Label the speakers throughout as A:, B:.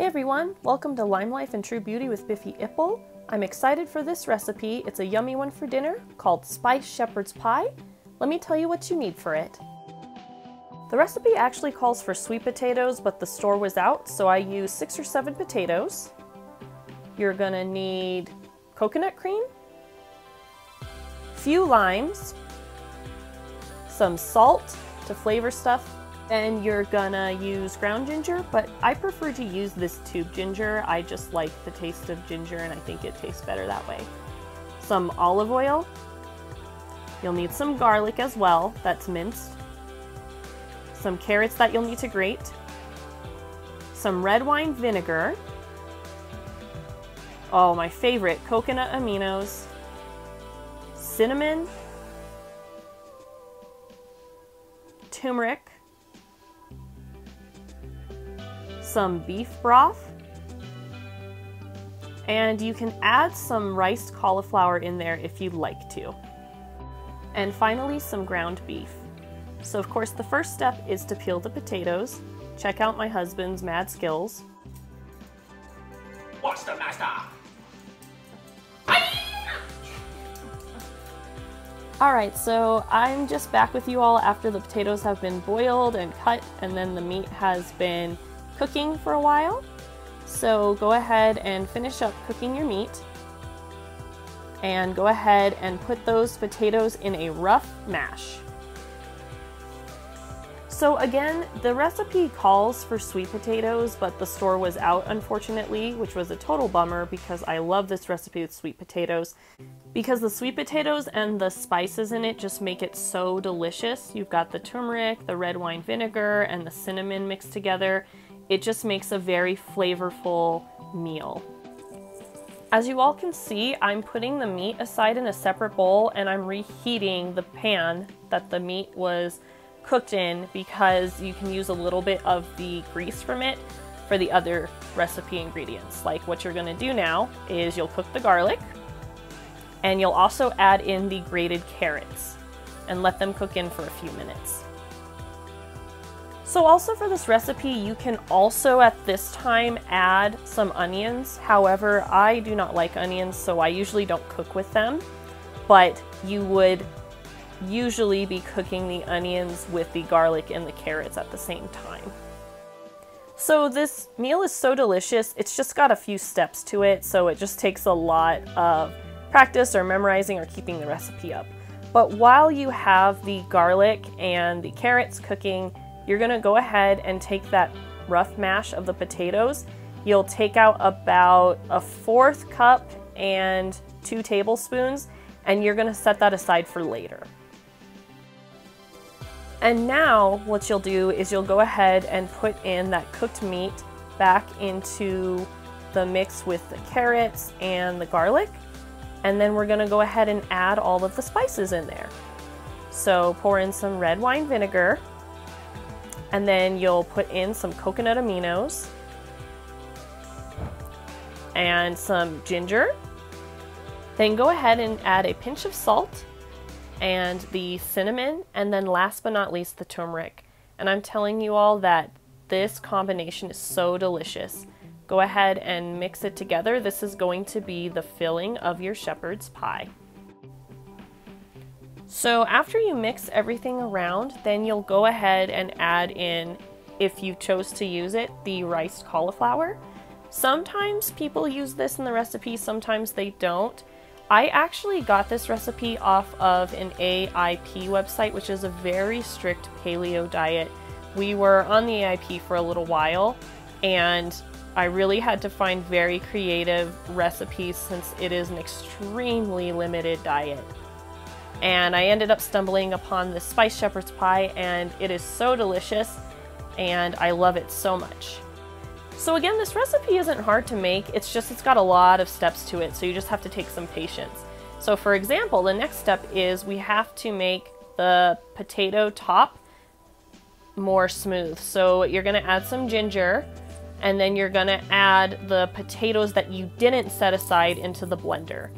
A: Hey everyone, welcome to Lime Life and True Beauty with Biffy Ipple. I'm excited for this recipe. It's a yummy one for dinner called Spiced Shepherd's Pie. Let me tell you what you need for it. The recipe actually calls for sweet potatoes, but the store was out, so I used 6 or 7 potatoes. You're gonna need coconut cream, few limes, some salt to flavor stuff, and you're gonna use ground ginger, but I prefer to use this tube ginger. I just like the taste of ginger and I think it tastes better that way. Some olive oil. You'll need some garlic as well, that's minced. Some carrots that you'll need to grate. Some red wine vinegar. Oh, my favorite, coconut aminos. Cinnamon. Turmeric. Some beef broth, and you can add some riced cauliflower in there if you'd like to. And finally, some ground beef. So of course the first step is to peel the potatoes. Check out my husband's mad skills.
B: What's the master?
A: Alright, so I'm just back with you all after the potatoes have been boiled and cut, and then the meat has been cooking for a while. So go ahead and finish up cooking your meat and go ahead and put those potatoes in a rough mash. So again, the recipe calls for sweet potatoes, but the store was out unfortunately, which was a total bummer because I love this recipe with sweet potatoes. Because the sweet potatoes and the spices in it just make it so delicious. You've got the turmeric, the red wine vinegar, and the cinnamon mixed together. It just makes a very flavorful meal. As you all can see, I'm putting the meat aside in a separate bowl and I'm reheating the pan that the meat was cooked in because you can use a little bit of the grease from it for the other recipe ingredients. Like what you're gonna do now is you'll cook the garlic and you'll also add in the grated carrots and let them cook in for a few minutes. So also for this recipe, you can also at this time add some onions. However, I do not like onions, so I usually don't cook with them, but you would usually be cooking the onions with the garlic and the carrots at the same time. So this meal is so delicious, it's just got a few steps to it, so it just takes a lot of practice or memorizing or keeping the recipe up. But while you have the garlic and the carrots cooking, you're gonna go ahead and take that rough mash of the potatoes. You'll take out about a 1/4 cup and 2 tablespoons, and you're gonna set that aside for later. And now what you'll do is you'll go ahead and put in that cooked meat back into the mix with the carrots and the garlic. And then we're gonna go ahead and add all of the spices in there. So pour in some red wine vinegar, and then you'll put in some coconut aminos and some ginger. Then go ahead and add a pinch of salt and the cinnamon, and then last but not least the turmeric. And I'm telling you all that this combination is so delicious. Go ahead and mix it together. This is going to be the filling of your shepherd's pie. So after you mix everything around, then you'll go ahead and add in, if you chose to use it, the riced cauliflower. Sometimes people use this in the recipe, sometimes they don't. I actually got this recipe off of an AIP website, which is a very strict paleo diet. We were on the AIP for a little while, and I really had to find very creative recipes since it is an extremely limited diet. And I ended up stumbling upon this spiced shepherd's pie, and it is so delicious, and I love it so much. So again, this recipe isn't hard to make, it's got a lot of steps to it, so you just have to take some patience. So for example, the next step is we have to make the potato top more smooth. So you're gonna add some ginger, and then you're gonna add the potatoes that you didn't set aside into the blender.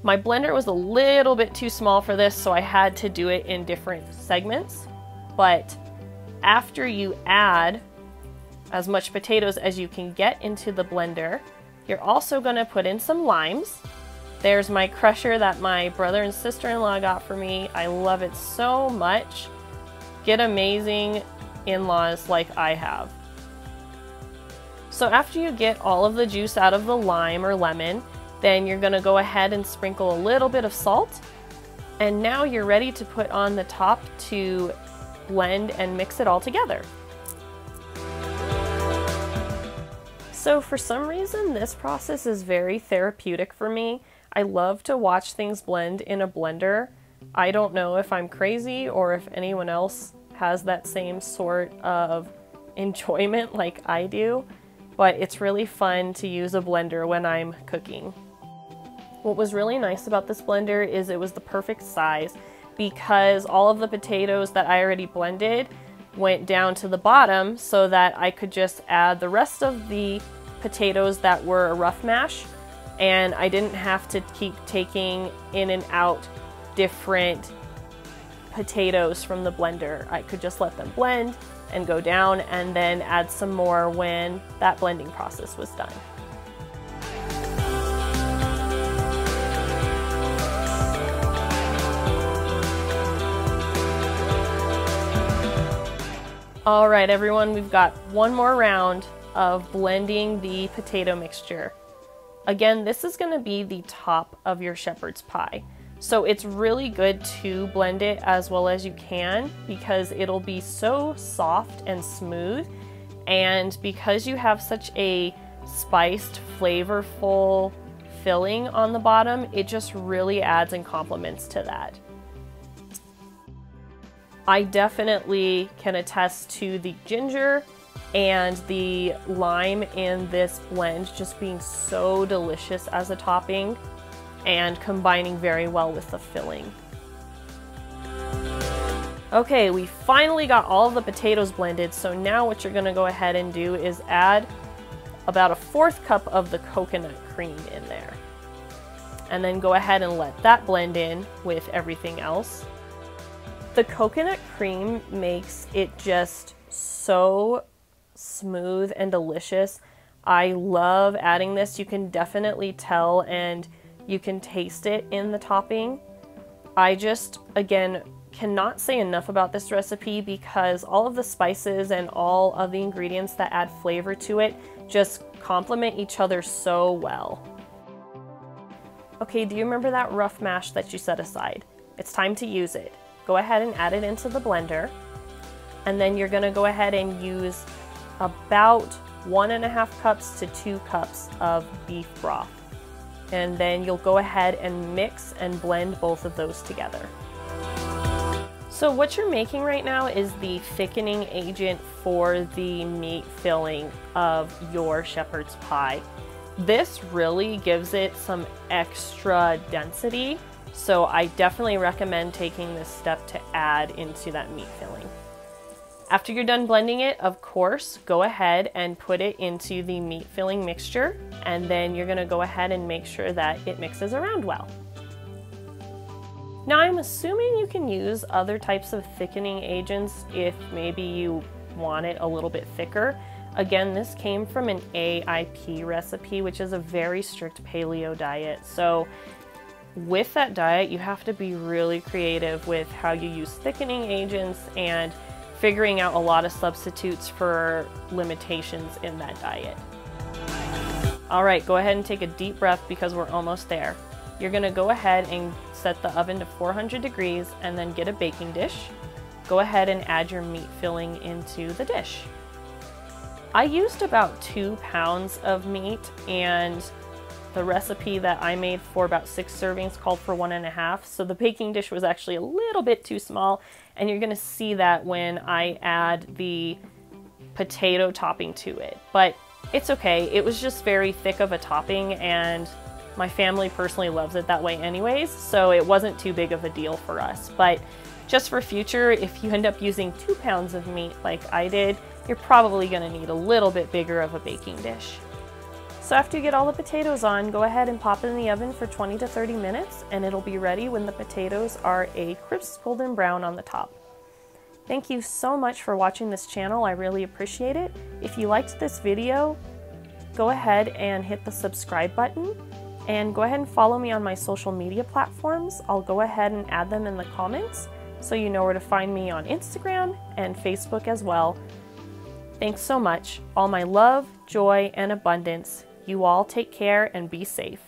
A: My blender was a little bit too small for this, so I had to do it in different segments. But after you add as much potatoes as you can get into the blender. You're also going to put in some limes. There's my crusher that my brother and sister-in-law got for me. I love it so much. Get amazing in-laws like I have. So after you get all of the juice out of the lime or lemon, then you're going to go ahead and sprinkle a little bit of salt. And now you're ready to put on the top to blend and mix it all together. So for some reason, this process is very therapeutic for me. I love to watch things blend in a blender. I don't know if I'm crazy or if anyone else has that same sort of enjoyment like I do, but it's really fun to use a blender when I'm cooking. What was really nice about this blender is it was the perfect size because all of the potatoes that I already blended went down to the bottom so that I could just add the rest of the potatoes that were a rough mash, and I didn't have to keep taking in and out different potatoes from the blender. I could just let them blend and go down and then add some more when that blending process was done. All right, everyone, we've got one more round of blending the potato mixture. Again, this is going to be the top of your shepherd's pie. So it's really good to blend it as well as you can because it'll be so soft and smooth. And because you have such a spiced, flavorful filling on the bottom, it just really adds and complements to that. I definitely can attest to the ginger and the lime in this blend just being so delicious as a topping and combining very well with the filling. Okay, we finally got all of the potatoes blended, so now what you're going to go ahead and do is add about a 1/4 cup of the coconut cream in there. And then go ahead and let that blend in with everything else. The coconut cream makes it just so smooth and delicious. I love adding this. You can definitely tell and you can taste it in the topping. I just, again, cannot say enough about this recipe because all of the spices and all of the ingredients that add flavor to it just complement each other so well. Okay, do you remember that rough mash that you set aside? It's time to use it. Go ahead and add it into the blender, and then you're going to go ahead and use about 1.5 cups to 2 cups of beef broth, and then you'll go ahead and mix and blend both of those together. So what you're making right now is the thickening agent for the meat filling of your shepherd's pie. This really gives it some extra density. So I definitely recommend taking this step to add into that meat filling. After you're done blending it, of course, go ahead and put it into the meat filling mixture, and then you're going to go ahead and make sure that it mixes around well. Now I'm assuming you can use other types of thickening agents if maybe you want it a little bit thicker. Again, this came from an AIP recipe, which is a very strict paleo diet. So with that diet, you have to be really creative with how you use thickening agents and figuring out a lot of substitutes for limitations in that diet. All right, go ahead and take a deep breath because we're almost there. You're gonna go ahead and set the oven to 400 degrees and then get a baking dish. Go ahead and add your meat filling into the dish. I used about 2 pounds of meat, and the recipe that I made for about 6 servings called for 1.5, so the baking dish was actually a little bit too small, and you're gonna see that when I add the potato topping to it. But it's okay, it was just very thick of a topping, and my family personally loves it that way anyways, so it wasn't too big of a deal for us. But just for future, if you end up using 2 pounds of meat like I did, you're probably gonna need a little bit bigger of a baking dish. So after you get all the potatoes on, go ahead and pop it in the oven for 20 to 30 minutes, and it'll be ready when the potatoes are a crisp golden brown on the top. Thank you so much for watching this channel. I really appreciate it. If you liked this video, go ahead and hit the subscribe button, and go ahead and follow me on my social media platforms. I'll go ahead and add them in the comments so you know where to find me on Instagram and Facebook as well. Thanks so much. All my love, joy, and abundance. You all take care and be safe.